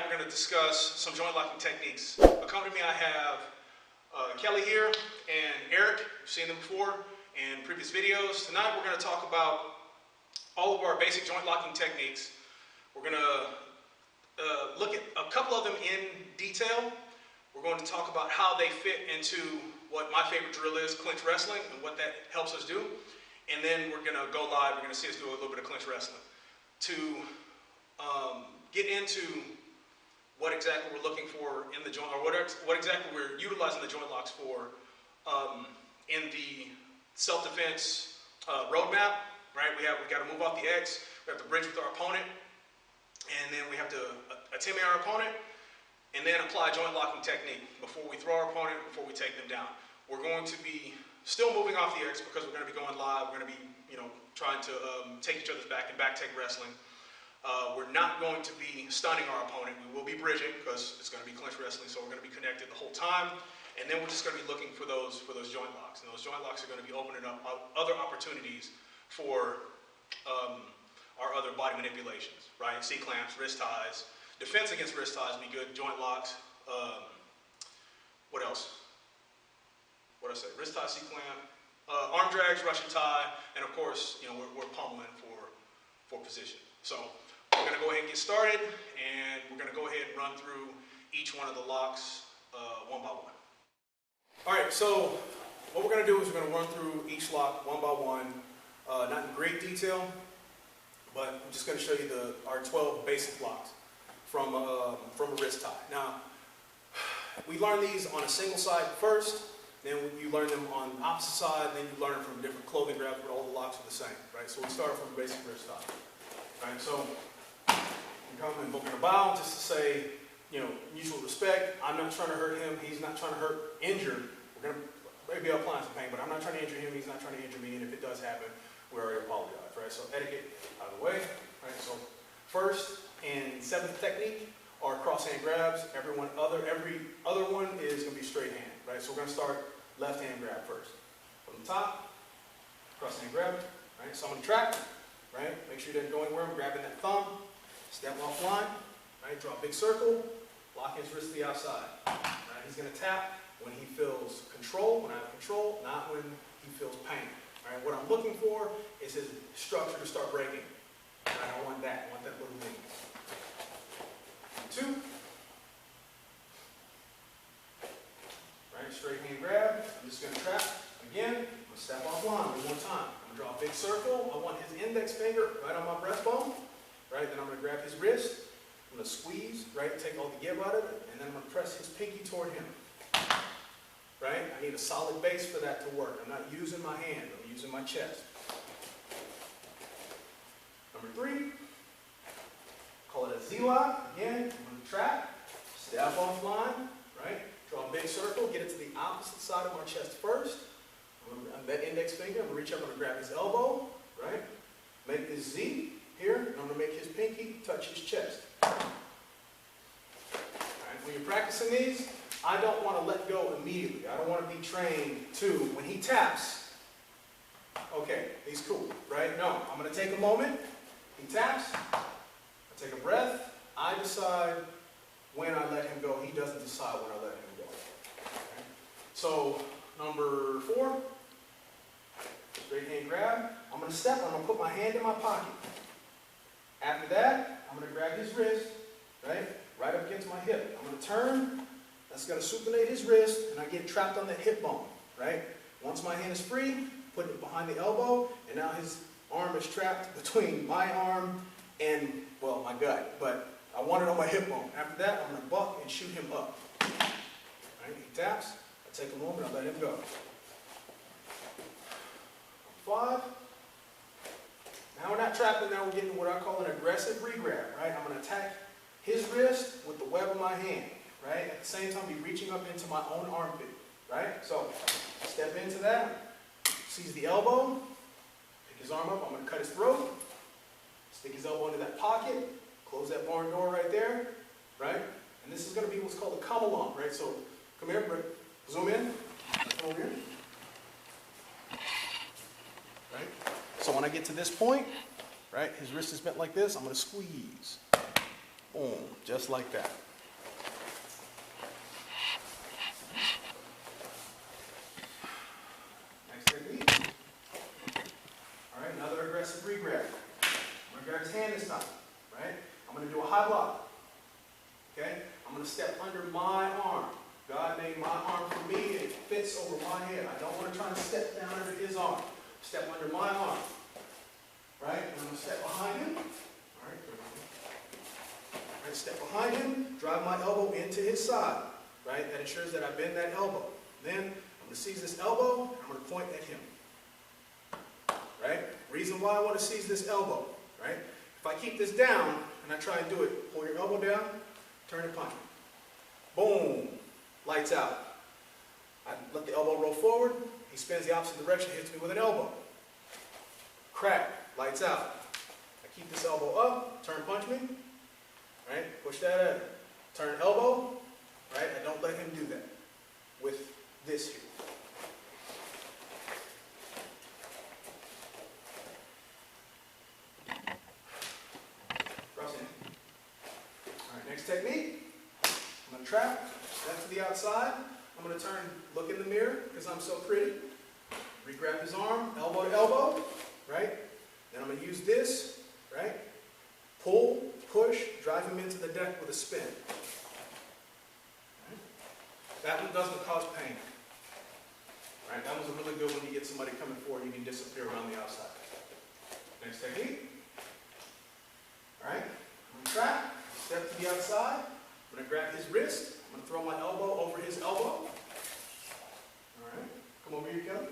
we're going to discuss some joint locking techniques. Accompanying me I have Kelly here and Eric. You've seen them before in previous videos. Tonight we're going to talk about all of our basic joint locking techniques. We're going to look at a couple of them in detail. We're going to talk about how they fit into what my favorite drill is, clinch wrestling, and what that helps us do. And then we're going to go live. You're going to see us do a little bit of clinch wrestling to get into what exactly we're looking for in the joint, or what exactly we're utilizing the joint locks for in the self-defense roadmap. Right? We got to move off the X. We have to bridge with our opponent, and then we have to intimidate our opponent, and then apply a joint locking technique before we throw our opponent, before we take them down. We're going to be still moving off the X because we're going to be going live. We're going to be, trying to take each other's back and back take wrestling. We're not going to be stunning our opponent. We will be bridging because it's going to be clinch wrestling, so we're going to be connected the whole time. And then we're just going to be looking for those joint locks. And those joint locks are going to be opening up other opportunities for our other body manipulations, right? C-clamps, wrist ties. Defense against wrist ties would be good. Joint locks. What else? What did I say? Wrist tie, C-clamp, arm drags, Russian tie, and of course, we're pummeling for position. So we're going to go ahead and get started, and we're going to go ahead and run through each one of the locks one by one. All right, so what we're going to do is we're going to run through each lock one by one, not in great detail, but I'm just going to show you our 12 basic locks from a wrist tie. Now, we learn these on a single side first, then you learn them on the opposite side, then you learn them from different clothing grabs, but all the locks are the same, right? So we start from a basic wrist tie. Right, so we're going to bow just to say, mutual respect. I'm not trying to hurt him. He's not trying to injure. We're going to maybe apply some pain, but I'm not trying to injure him. He's not trying to injure me. And if it does happen, we already apologize. Right. So etiquette out of the way. Right. So first and seventh technique are cross hand grabs. Every other one is going to be straight hand. Right. So we're going to start left hand grab first. From the top, cross hand grab. Right. So I'm going to track. Right? Make sure you didn't go anywhere. I'm grabbing that thumb, step offline, right? Draw a big circle, lock his wrist to the outside. Right? He's going to tap when he feels control, when I have control, not when he feels pain. Right? What I'm looking for is his structure to start breaking. Right? I want that. I want that little thing. 2. Right? Straight hand grab. I'm just going to trap. Again, I'm going to step offline one more time. Draw a big circle. I want his index finger right on my breastbone. Right? Then I'm going to grab his wrist. I'm going to squeeze, right? Take all the give out of it. And then I'm going to press his pinky toward him. Right? I need a solid base for that to work. I'm not using my hand. I'm using my chest. Number 3. Call it a Z-lock. Again, I'm going to trap. Step offline. Right? Draw a big circle. Get it to the opposite side of my chest first. That index finger, I'm going to reach up, I'm going to grab his elbow, right? Make this Z here, and I'm going to make his pinky touch his chest. All right, when you're practicing these, I don't want to let go immediately. I don't want to be trained to, when he taps, okay, he's cool, right? No, I'm going to take a moment. He taps, I take a breath. I decide when I let him go. He doesn't decide when I let him go. Okay? So, number 4. Straight hand grab. I'm going to step. I'm going to put my hand in my pocket. After that, I'm going to grab his wrist, right up against my hip. I'm going to turn. That's going to supinate his wrist, and I get trapped on that hip bone, right? Once my hand is free, put it behind the elbow, and now his arm is trapped between my arm and, well, my gut. But I want it on my hip bone. After that, I'm going to buck and shoot him up. Right? He taps. I take a moment. I let him go. 5. Now we're not trapping, now we're getting what I call an aggressive regrab, right? I'm going to attack his wrist with the web of my hand, right? At the same time, be reaching up into my own armpit, right? So, step into that, seize the elbow, pick his arm up, I'm going to cut his throat, stick his elbow into that pocket, close that barn door right there, right? And this is going to be what's called a come along, right? So, come here, zoom in, come over here. Right? So when I get to this point, right, his wrist is bent like this, I'm going to squeeze. Boom, just like that. Next technique. All right, another aggressive re-grab. I'm going to grab his hand this time, right? I'm going to do a high block, okay? I'm going to step under my arm. God made my arm for me, and it fits over my head. I don't want to try to step down under his arm. Step under my arm, right? And I'm going to step behind him. All right, step behind him, drive my elbow into his side, right? That ensures that I bend that elbow. Then I'm going to seize this elbow, and I'm going to point at him, right? Reason why I want to seize this elbow, right? If I keep this down and I try and do it, pull your elbow down, turn and punch. Boom. Lights out. I let the elbow roll forward. He spins the opposite direction, hits me with an elbow. Crack. Lights out. I keep this elbow up, turn punch me. Right? Push that at him. Turn elbow. Right? I don't let him do that with this here. Cross in. All right, next technique. I'm going to trap. Left to the outside. I'm going to turn, look in the mirror because I'm so pretty. Re-grab his arm, elbow to elbow, right? Then I'm going to use this, right? Pull, push, drive him into the deck with a spin. Right? That one doesn't cause pain. Right? That one's a really good one. You get somebody coming forward, you can disappear around the outside. Next technique. All right? I'm going to trap, step to the outside. I'm going to grab his wrist. I'm going to throw my elbow over his elbow. All right. Come over here, Kelly.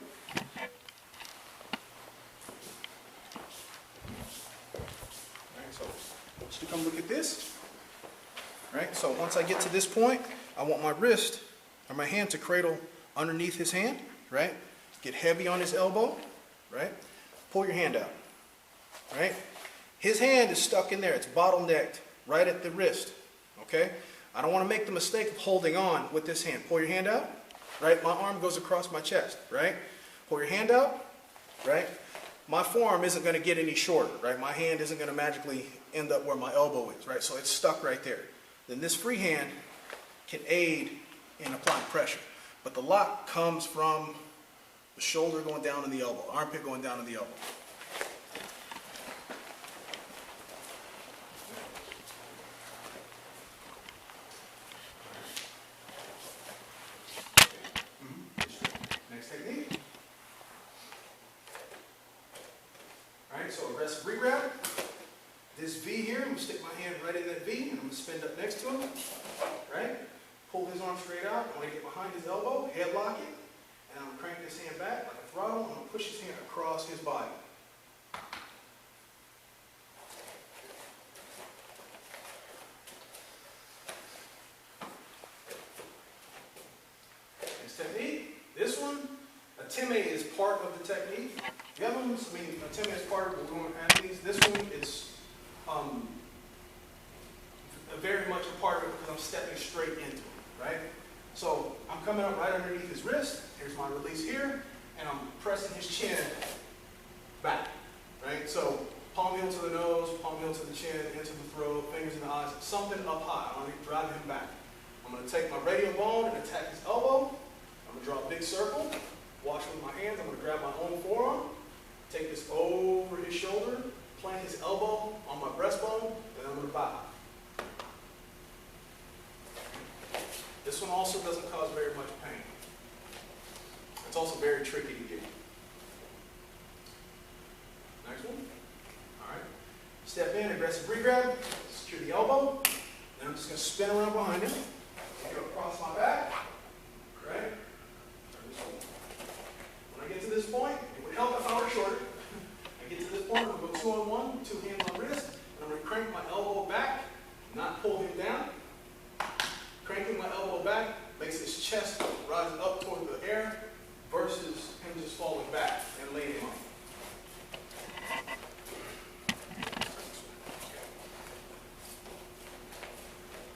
All right, so I want you to come look at this. All right, so once I get to this point, I want my wrist or my hand to cradle underneath his hand, right? Get heavy on his elbow, right? Pull your hand out, right? His hand is stuck in there. It's bottlenecked right at the wrist, okay? I don't want to make the mistake of holding on with this hand. Pull your hand out, right? My arm goes across my chest, right? Pull your hand out, right? My forearm isn't going to get any shorter, right? My hand isn't going to magically end up where my elbow is, right? So it's stuck right there. Then this free hand can aid in applying pressure. But the lock comes from the shoulder going down to the elbow, armpit going down to the elbow. Next technique. All right, so aggressive re-grab. This V here, I'm going to stick my hand right in that V, and I'm going to spin up next to him. Right? Pull his arm straight out. I'm going to get behind his elbow, headlock it, and I'm going to crank this hand back like a throttle. I'm going to push his hand across his body. Next technique. This one, a Tsume is part of the technique. The other ones, I mean, a Tsume is part of the doing athletes. This one is very much a part of it because I'm stepping straight into it, right? So I'm coming up right underneath his wrist. Here's my release here, and I'm pressing his chin back, right? So palm heel to the nose, palm heel to the chin, into the throat, fingers in the eyes, something up high. I want to drive him back. I'm going to take my radial bone and attack his elbow. I'm going to draw a big circle, watch with my hands. I'm going to grab my own forearm, take this over his shoulder, plant his elbow on my breastbone, and I'm going to bow. This one also doesn't cause very much pain. It's also very tricky to get. Next one. All right. Step in, aggressive re-grab, secure the elbow. Then I'm just going to spin around behind him. Go across my back. Right? When I get to this point, it would help if I were shorter. I get to this point, I'm going to go 2-on-1, 2 hands on wrist, and I'm going to crank my elbow back, not pull him down. Cranking my elbow back makes his chest rise up toward the air versus him just falling back and laying him off.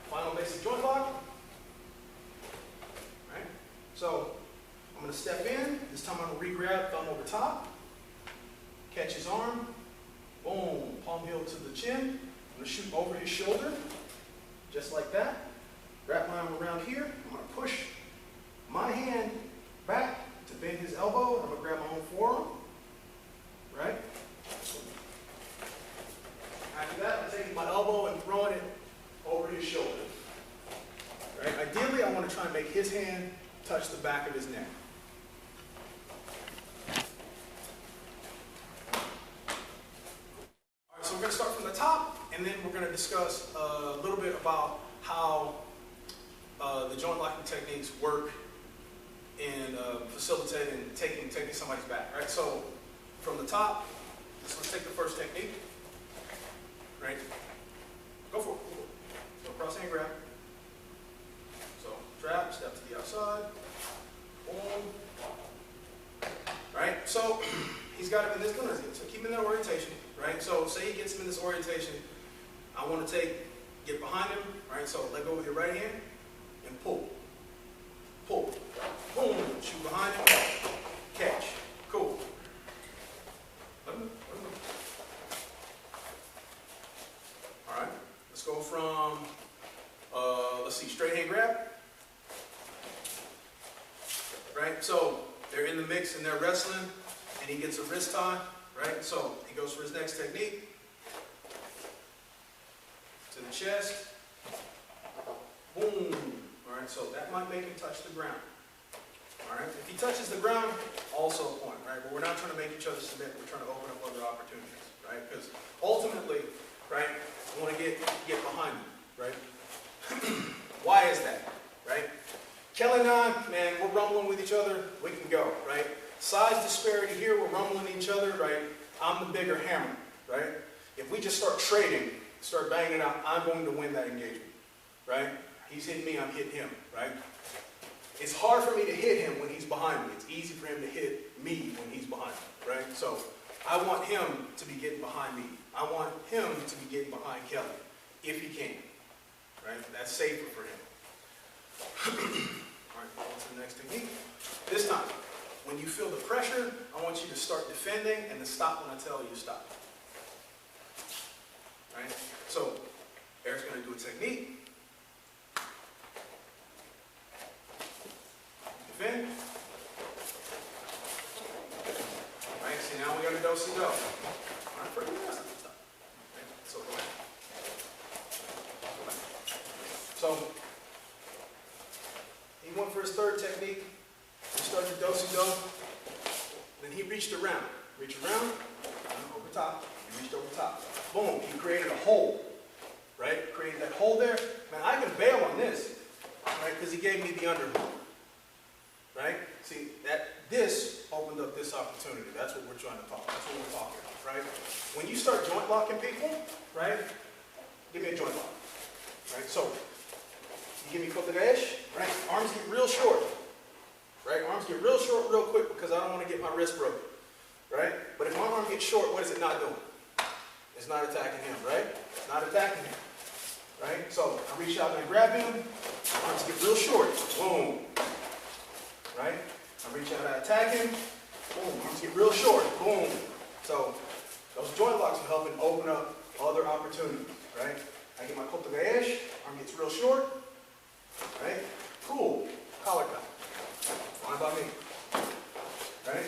Final basic joint lock. Right? So I'm going to step in. This time I'm going to re-grab, thumb over top. Catch his arm. Boom. Palm heel to the chin. I'm going to shoot over his shoulder. just like that. Wrap my arm around here. I'm going to push my hand back to bend his elbow. I'm going to grab my own forearm. Right? After that, I'm taking my elbow and throwing it over his shoulder. Right? Ideally, I want to try and make his hand touch the back of his neck. All right, so we're going to start from the top, and then we're going to discuss a little bit about how the joint locking techniques work in facilitating taking somebody's back. Right? So from the top, let's take the first technique. Right? Go for it. So cross hand grab. So trap, step to the outside. Boom. Right? So he's got him in this position. So keep him in that orientation. Right? So say he gets him in this orientation. I want to get behind him. Right? So let go with your right hand and pull. Pull. Boom. Shoot behind him. Catch. Cool. All right. Let's go from, let's see, straight hand grab. Right? So they're in the mix and they're wrestling, and he gets a wrist tie. Right? So he goes for his next technique. To the chest. Boom. All right? So that might make him touch the ground. All right? If he touches the ground, also a point. Right? But we're not trying to make each other submit. We're trying to open up other opportunities. Right? Because ultimately, right, I want to get behind him. Right? Why is that? Right? Kelly and I, man, we're rumbling with each other. We can go. Right? Size disparity here. We're rumbling each other. Right? I'm the bigger hammer. Right? If we just start trading, start banging out, I'm going to win that engagement. Right? He's hitting me, I'm hitting him. Right? It's hard for me to hit him when he's behind me. It's easy for him to hit me when he's behind me. Right? So I want him to be getting behind me. I want him to be getting behind Kelly, if he can. Right? That's safer for him. All right, on to the next technique. This time, when you feel the pressure, I want you to start defending and to stop when I tell you to stop. Right? So, Eric's going to do a technique. Defend. Right? See, now we got a do-si-do. All right, pretty good. Stop. Right? So, go back. Go back. So, he went for his third technique. He started do-si-do. Then he reached around. Reach around, over top. He reached over top. Boom, he created a hole. Right? Created that hole there. Man, I can bail on this. Right? Because he gave me the underhook. Right? See, this opened up this opportunity. That's what we're trying to talk. That's what we're talking about. Right? When you start joint locking people, right? Give me a joint lock. Right? So, you give me kotegaeshi, right? Arms get real short. Right? Arms get real short real quick because I don't want to get my wrist broken. Right? But if my arm gets short, what is it not doing? It's not attacking him, right? It's not attacking him. Right? So I reach out and I grab him. Arms get real short. Boom. Right? I reach out and I attack him. Boom. Arms get real short. Boom. So those joint locks are helping open up other opportunities. Right? I get my kotegaeshi. Arm gets real short. Right? Cool. Collar cut. Fine by me. Right?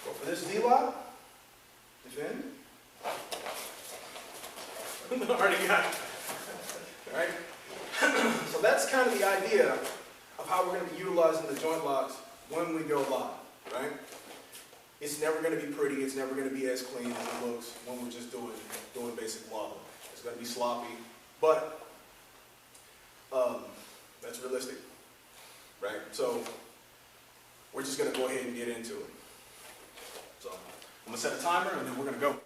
Go for this D-lock. Defend. Already got it. Right? So that's kind of the idea of how we're going to be utilizing the joint locks when we go live. Right? It's never going to be pretty. It's never going to be as clean as it looks when we're just doing basic waza. It's going to be sloppy, but that's realistic. Right? So we're just going to go ahead and get into it. So I'm going to set a timer and then we're going to go.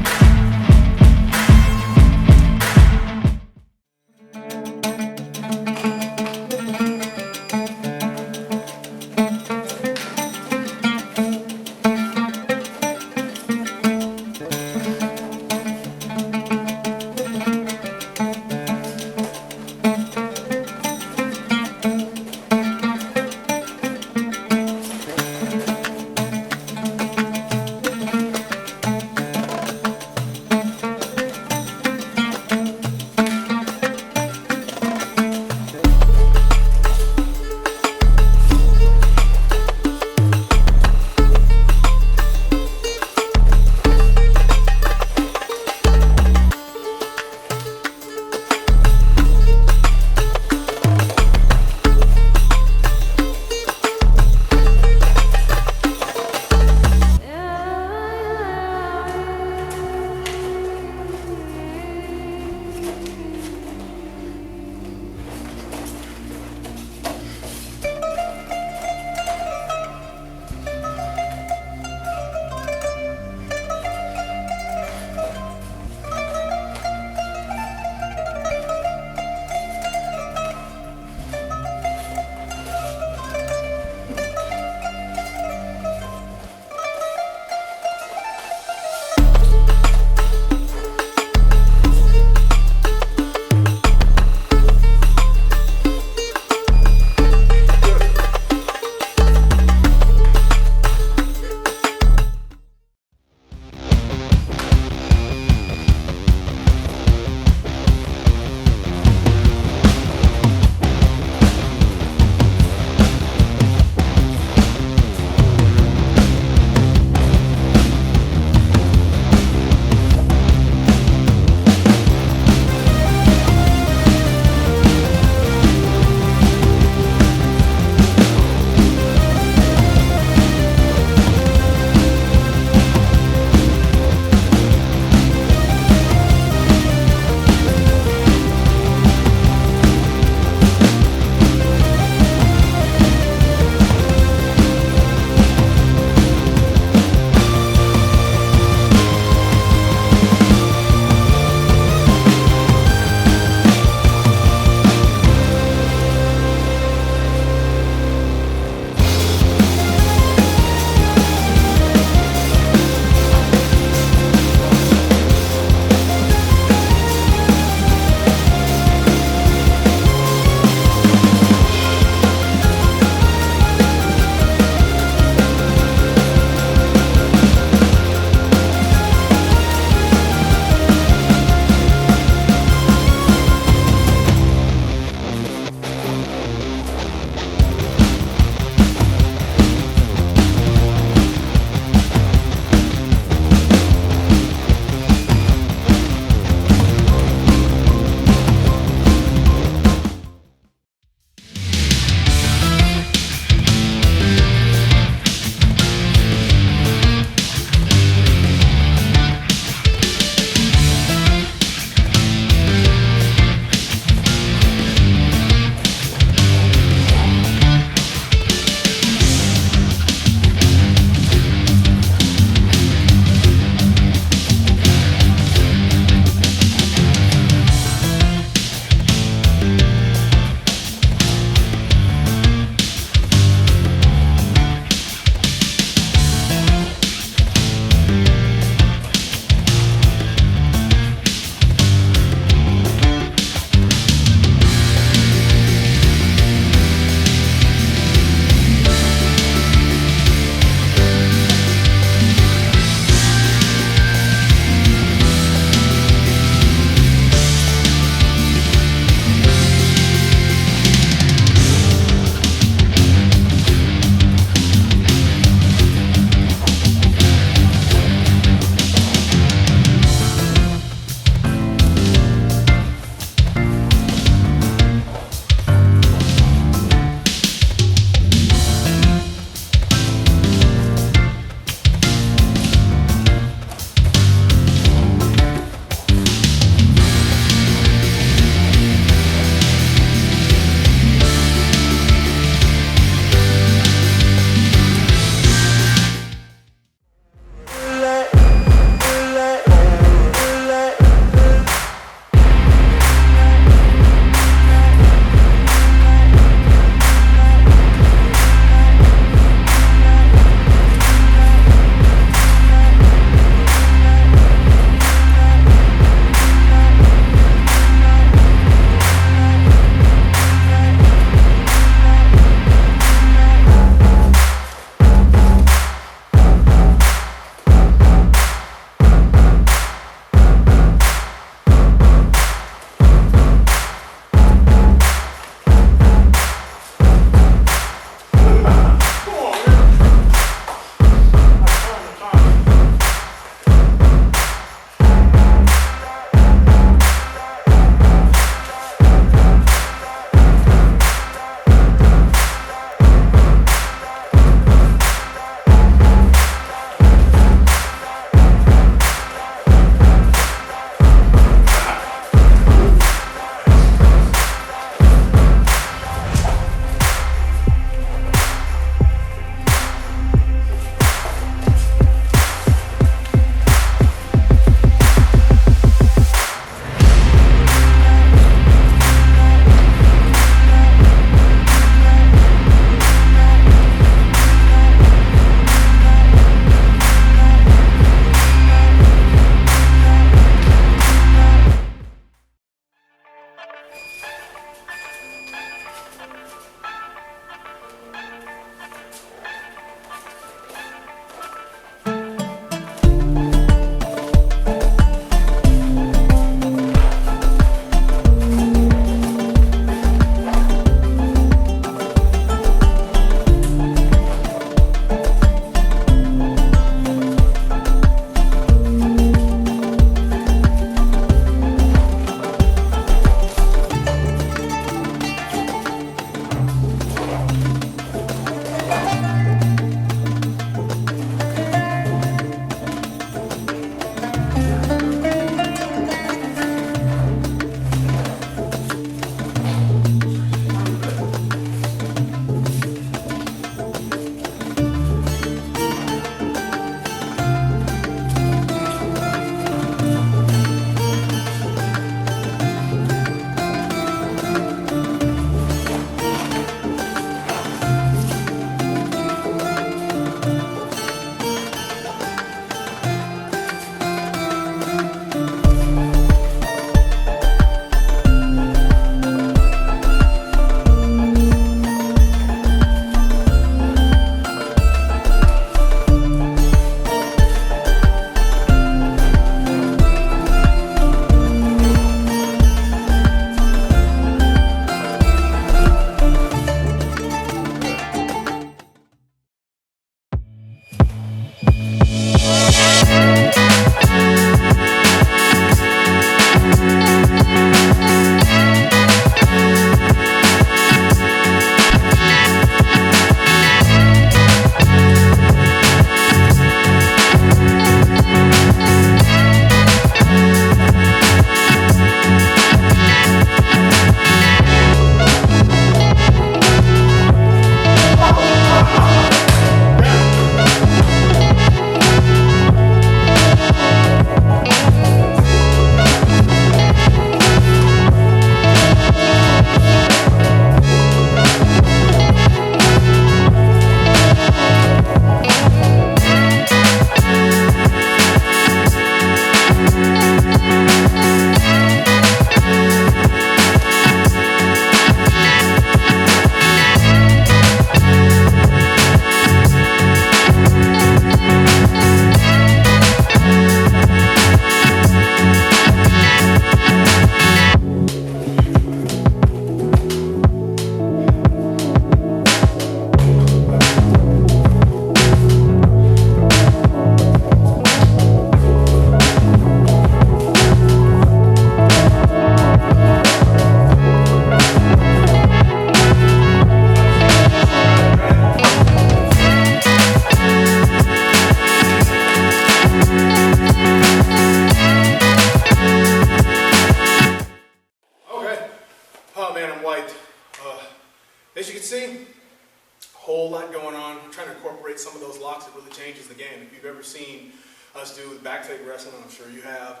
whole lot going on. I'm trying to incorporate some of those locks that really changes the game. If you've ever seen us do back take wrestling, I'm sure you have,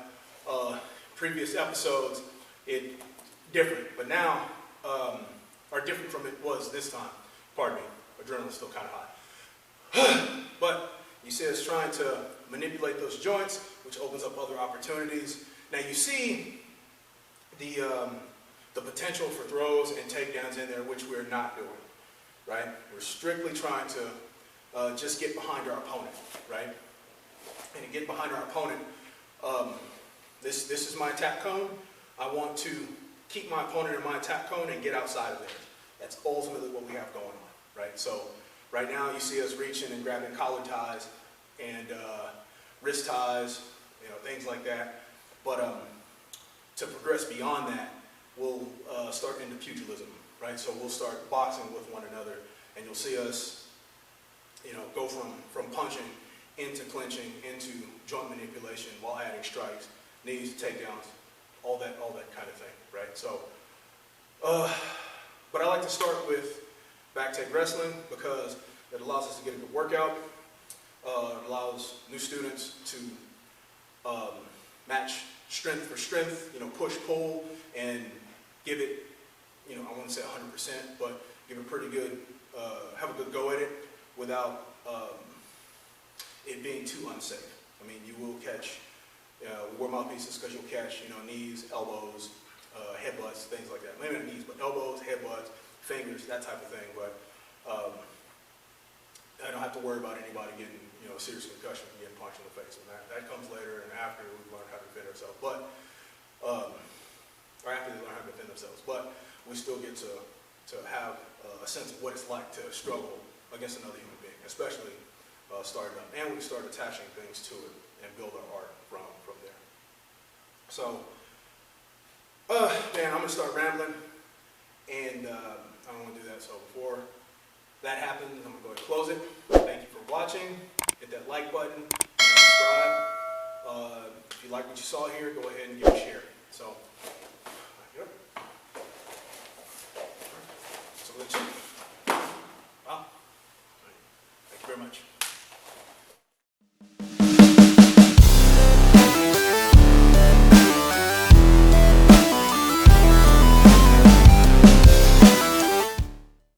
previous episodes, it different, but now are different from it was this time. Pardon me, adrenaline's still kind of high. But you see us trying to manipulate those joints, which opens up other opportunities. Now you see the potential for throws and takedowns in there, which we're not doing, right? We're strictly trying to just get behind our opponent, right? And to get behind our opponent, this is my attack cone. I want to keep my opponent in my attack cone and get outside of there. That's ultimately what we have going on, right? So right now you see us reaching and grabbing collar ties and wrist ties, things like that. But to progress beyond that, we'll start into pugilism, right? So we'll start boxing with one another, and you'll see us, go from punching into clinching, into joint manipulation while adding strikes, knees, takedowns, all that kind of thing, right? So, but I like to start with back take wrestling because it allows us to get a good workout. It allows new students to match strength for strength, push, pull, and give it, I wouldn't say 100%, but give it pretty good, have a good go at it without it being too unsafe. I mean, you will catch, we wear mouthpieces because you'll catch, knees, elbows, headbutts, things like that. Maybe not knees, but elbows, headbutts, fingers, that type of thing. But I don't have to worry about anybody getting, a serious concussion and getting punched in the face. And that comes later and after we learn how to defend ourselves. But, or after they learn how to defend themselves. But we still get to have a sense of what it's like to struggle against another human being, especially starting up. And we start attaching things to it and build our art from there. So, man, I'm going to start rambling, and I don't want to do that. So before that happens, I'm going to go ahead and close it. Thank you for watching. Hit that like button, subscribe. If you like what you saw here, go ahead and give it a share. So.